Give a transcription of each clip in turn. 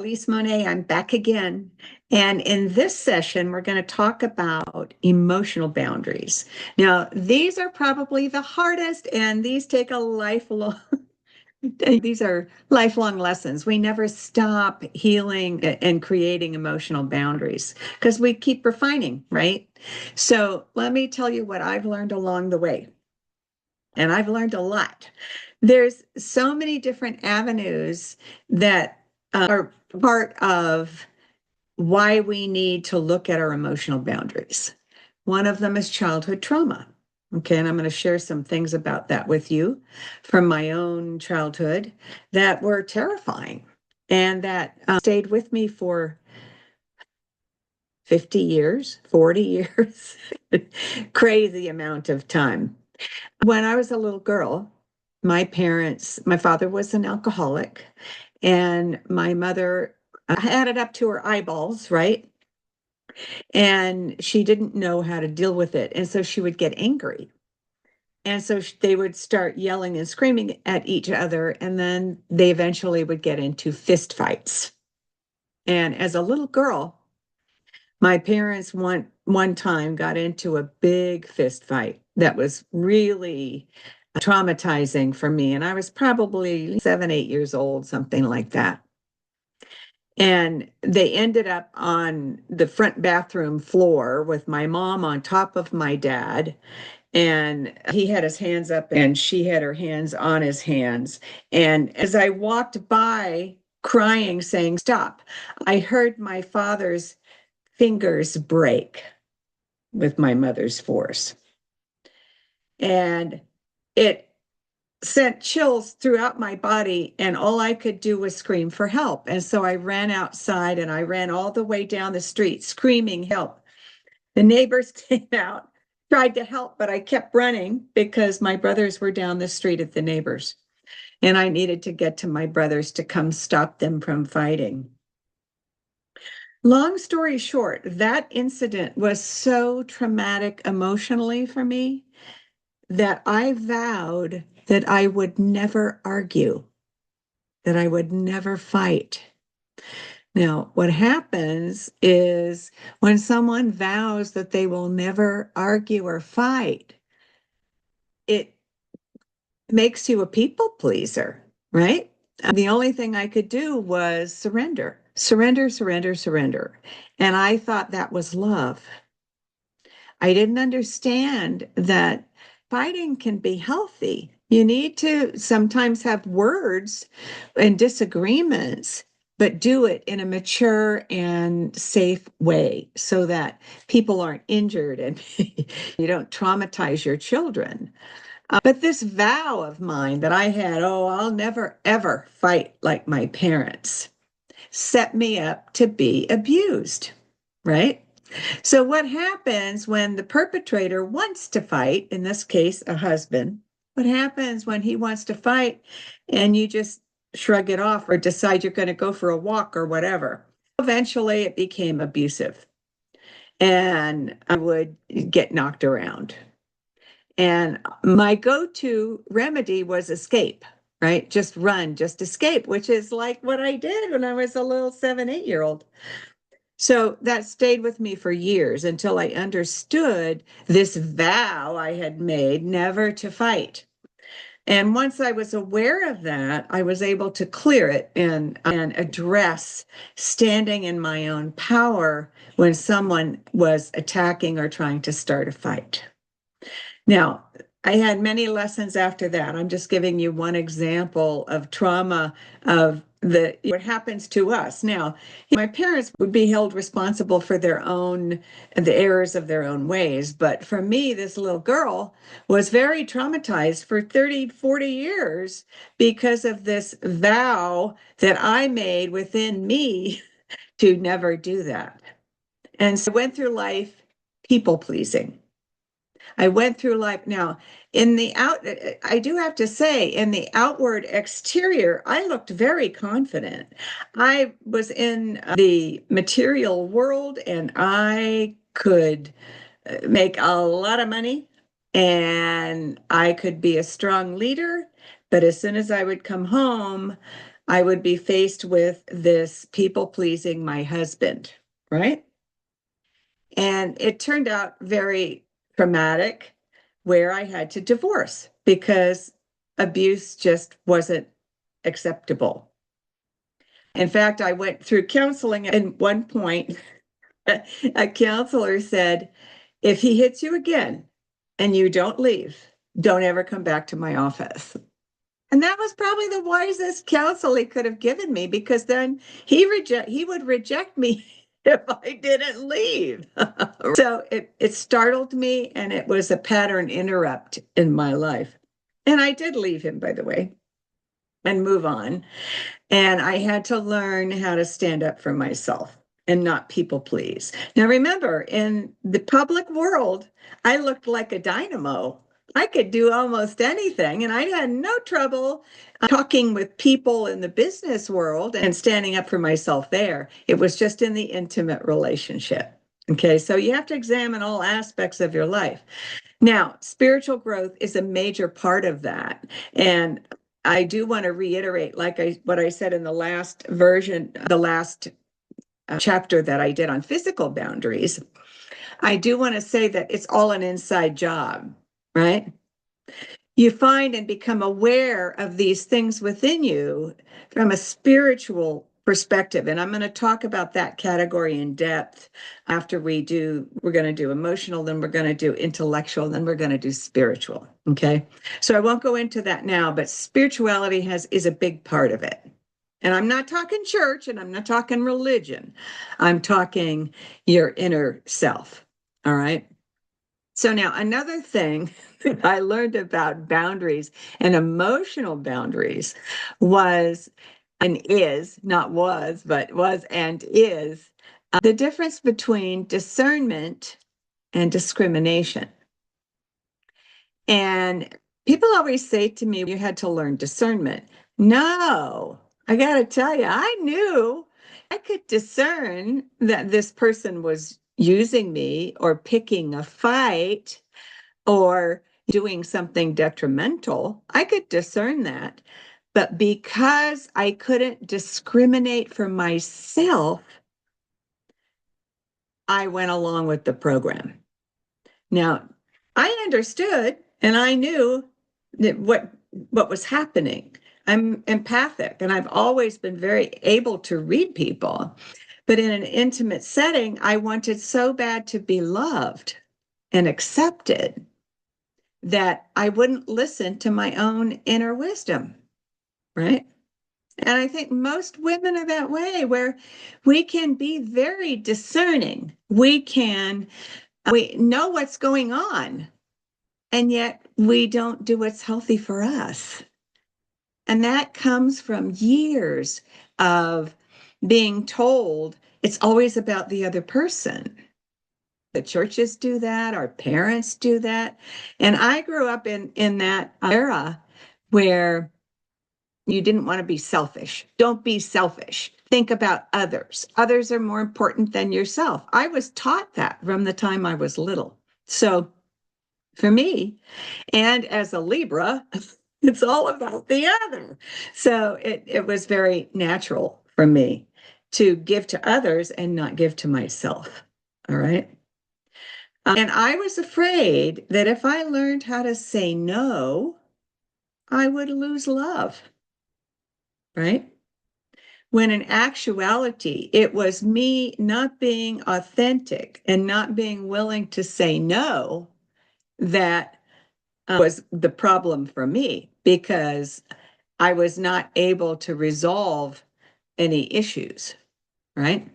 Elise Monet. I'm back again. And in this session, we're going to talk about emotional boundaries. Now, these are probably the hardest, and these take a lifelong, these are lifelong lessons. We never stop healing and creating emotional boundaries because we keep refining, right? So let me tell you what I've learned along the way. And I've learned a lot. There's so many different avenues that are part of why we need to look at our emotional boundaries. One of them is childhood trauma. Okay, and I'm going to share some things about that with you from my own childhood that were terrifying and that stayed with me for 50 years, 40 years, crazy amount of time. When I was a little girl, my father was an alcoholic, and my mother had it up to her eyeballs, right? And she didn't know how to deal with it. And so she would get angry. And so they would start yelling and screaming at each other. And then they eventually would get into fist fights. And as a little girl, my parents one time got into a big fist fight that was really traumatizing for me. And I was probably 7, 8 years old, something like that. And they ended up on the front bathroom floor with my mom on top of my dad. And he had his hands up and she had her hands on his hands. And as I walked by crying, saying, "Stop," I heard my father's fingers break with my mother's force. And it sent chills throughout my body, and all I could do was scream for help. And so I ran outside and I ran all the way down the street screaming help. The neighbors came out, tried to help, but I kept running because my brothers were down the street at the neighbors. And I needed to get to my brothers to come stop them from fighting. Long story short, that incident was so traumatic emotionally for me that I vowed that I would never argue, that I would never fight. Now, what happens is when someone vows that they will never argue or fight, it makes you a people pleaser, right? The only thing I could do was surrender, surrender, surrender, surrender. And I thought that was love. I didn't understand that fighting can be healthy. You need to sometimes have words and disagreements, but do it in a mature and safe way so that people aren't injured and you don't traumatize your children. But this vow of mine that I had, oh, I'll never, ever fight like my parents, set me up to be abused, right? So, what happens when the perpetrator wants to fight, in this case, a husband? What happens when he wants to fight and you just shrug it off or decide you're going to go for a walk or whatever? Eventually, it became abusive and I would get knocked around. And my go to remedy was escape, right? Just run, just escape, which is like what I did when I was a little 7, 8 year old. So that stayed with me for years until I understood this vow I had made never to fight. And once I was aware of that, I was able to clear it and address standing in my own power when someone was attacking or trying to start a fight. Now, I had many lessons after that. I'm just giving you one example of trauma of what happens to us. Now, my parents would be held responsible for the errors of their own ways. But for me, this little girl was very traumatized for 30, 40 years because of this vow that I made within me to never do that. And so I went through life people pleasing. I went through life. Now, I do have to say, in the outward exterior, I looked very confident. I was in the material world and I could make a lot of money and I could be a strong leader. But as soon as I would come home, I would be faced with this people pleasing my husband, right? And it turned out very traumatic, where I had to divorce because abuse just wasn't acceptable. In fact, I went through counseling, and at one point, a counselor said, if he hits you again and you don't leave, don't ever come back to my office. And that was probably the wisest counsel he could have given me, because then he would reject me if I didn't leave. So it startled me, and it was a pattern interrupt in my life. And I did leave him, by the way, and move on. And I had to learn how to stand up for myself and not people please. Now, remember, in the public world, I looked like a dynamo. I could do almost anything, and I had no trouble talking with people in the business world and standing up for myself there. It was just in the intimate relationship. Okay, so you have to examine all aspects of your life. Now, spiritual growth is a major part of that. And I do want to reiterate, what I said in the last version, the last chapter that I did on physical boundaries. I do want to say that it's all an inside job, right? You find and become aware of these things within you from a spiritual perspective. And I'm going to talk about that category in depth after we're going to do emotional, then we're going to do intellectual, then we're going to do spiritual. Okay. So I won't go into that now, but spirituality is a big part of it. And I'm not talking church, and I'm not talking religion. I'm talking your inner self. All right. So now another thing that I learned about boundaries and emotional boundaries was and is, not was, but was and is, the difference between discernment and discrimination. And people always say to me, you had to learn discernment. No, I got to tell you, I knew I could discern that this person was using me or picking a fight or doing something detrimental. I could discern that. But because I couldn't discriminate for myself, I went along with the program. Now, I understood and I knew that what was happening. I'm empathic, and I've always been very able to read people. But in an intimate setting, I wanted so bad to be loved and accepted that I wouldn't listen to my own inner wisdom, right? And I think most women are that way, where we can be very discerning. We know what's going on, and yet we don't do what's healthy for us. And that comes from years of being told it's always about the other person. The churches do that, our parents do that. And I grew up in that era where you didn't want to be selfish. Don't be selfish. Think about others. Others are more important than yourself. I was taught that from the time I was little. So for me, and as a Libra, it's all about the other. So it was very natural for me to give to others and not give to myself. All right. And I was afraid that if I learned how to say no, I would lose love. Right. When in actuality, it was me not being authentic and not being willing to say no that was the problem for me, because I was not able to resolve any issues, right?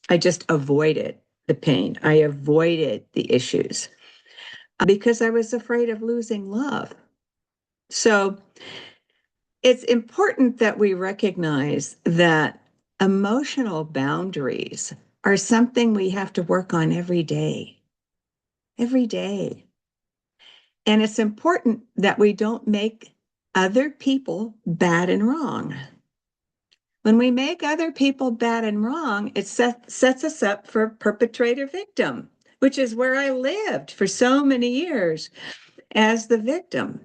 I just avoided the pain. I avoided the issues because I was afraid of losing love. So it's important that we recognize that emotional boundaries are something we have to work on every day. Every day. And it's important that we don't make other people bad and wrong. When we make other people bad and wrong, it sets us up for perpetrator victim, which is where I lived for so many years as the victim.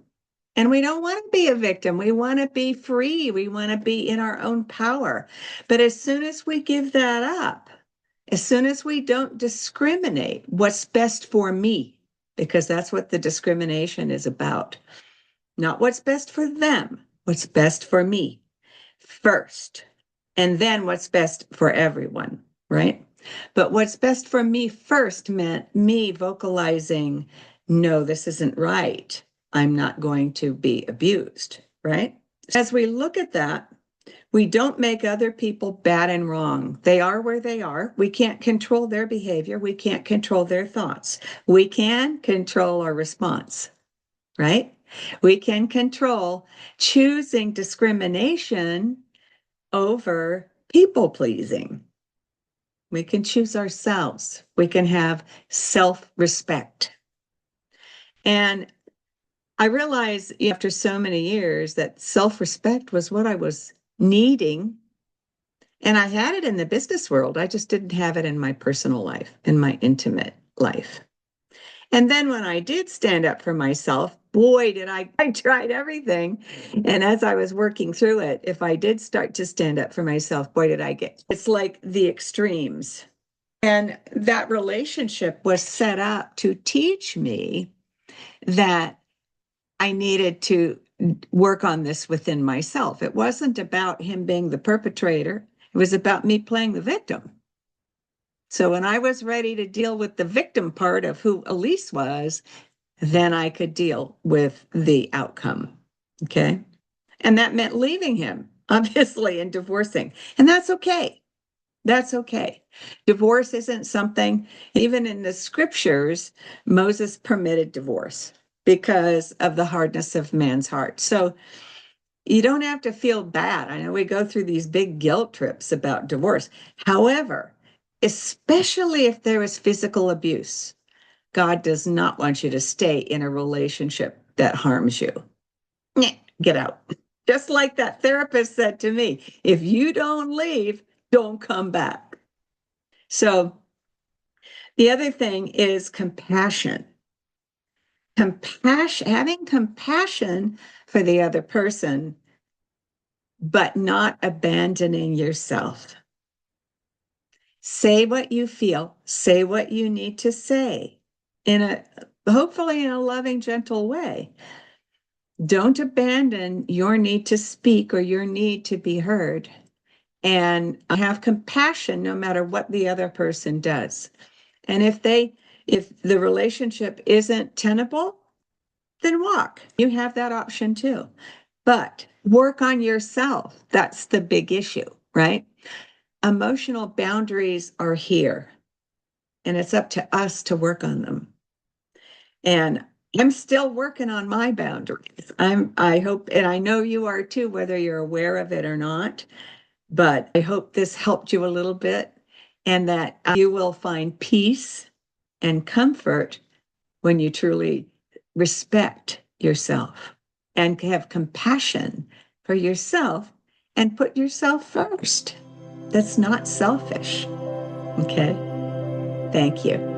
And we don't want to be a victim. We want to be free. We want to be in our own power. But as soon as we give that up, as soon as we don't discriminate what's best for me, because that's what the discrimination is about, not what's best for them, what's best for me first, and then what's best for everyone, right? But what's best for me first meant me vocalizing, no, this isn't right. I'm not going to be abused, right? As we look at that, we don't make other people bad and wrong. They are where they are. We can't control their behavior. We can't control their thoughts. We can control our response, right? We can control choosing discrimination over people pleasing. We can choose ourselves. We can have self-respect. And I realized after so many years that self-respect was what I was needing. And I had it in the business world. I just didn't have it in my personal life, in my intimate life. And then when I did stand up for myself, boy, did I tried everything. And as I was working through it, if I did start to stand up for myself, boy, did I get, it's like the extremes. And that relationship was set up to teach me that I needed to work on this within myself. It wasn't about him being the perpetrator. It was about me playing the victim. So when I was ready to deal with the victim part of who Elise was, then I could deal with the outcome. Okay. And that meant leaving him, obviously, and divorcing. And that's okay. That's okay. Divorce isn't something, even in the scriptures, Moses permitted divorce because of the hardness of man's heart. So you don't have to feel bad. I know we go through these big guilt trips about divorce. However, especially if there is physical abuse, God does not want you to stay in a relationship that harms you. Get out. Just like that therapist said to me, if you don't leave, don't come back. So the other thing is compassion. Having compassion for the other person, but not abandoning yourself. Say what you feel, say what you need to say hopefully in a loving, gentle way. Don't abandon your need to speak or your need to be heard, and have compassion no matter what the other person does. And if the relationship isn't tenable, then walk. You have that option too. But work on yourself. That's the big issue, right? Emotional boundaries are here, and it's up to us to work on them. And I'm still working on my boundaries. I hope, and I know you are too, whether you're aware of it or not, but I hope this helped you a little bit, and that you will find peace and comfort when you truly respect yourself and have compassion for yourself and put yourself first. That's not selfish. Okay. Thank you.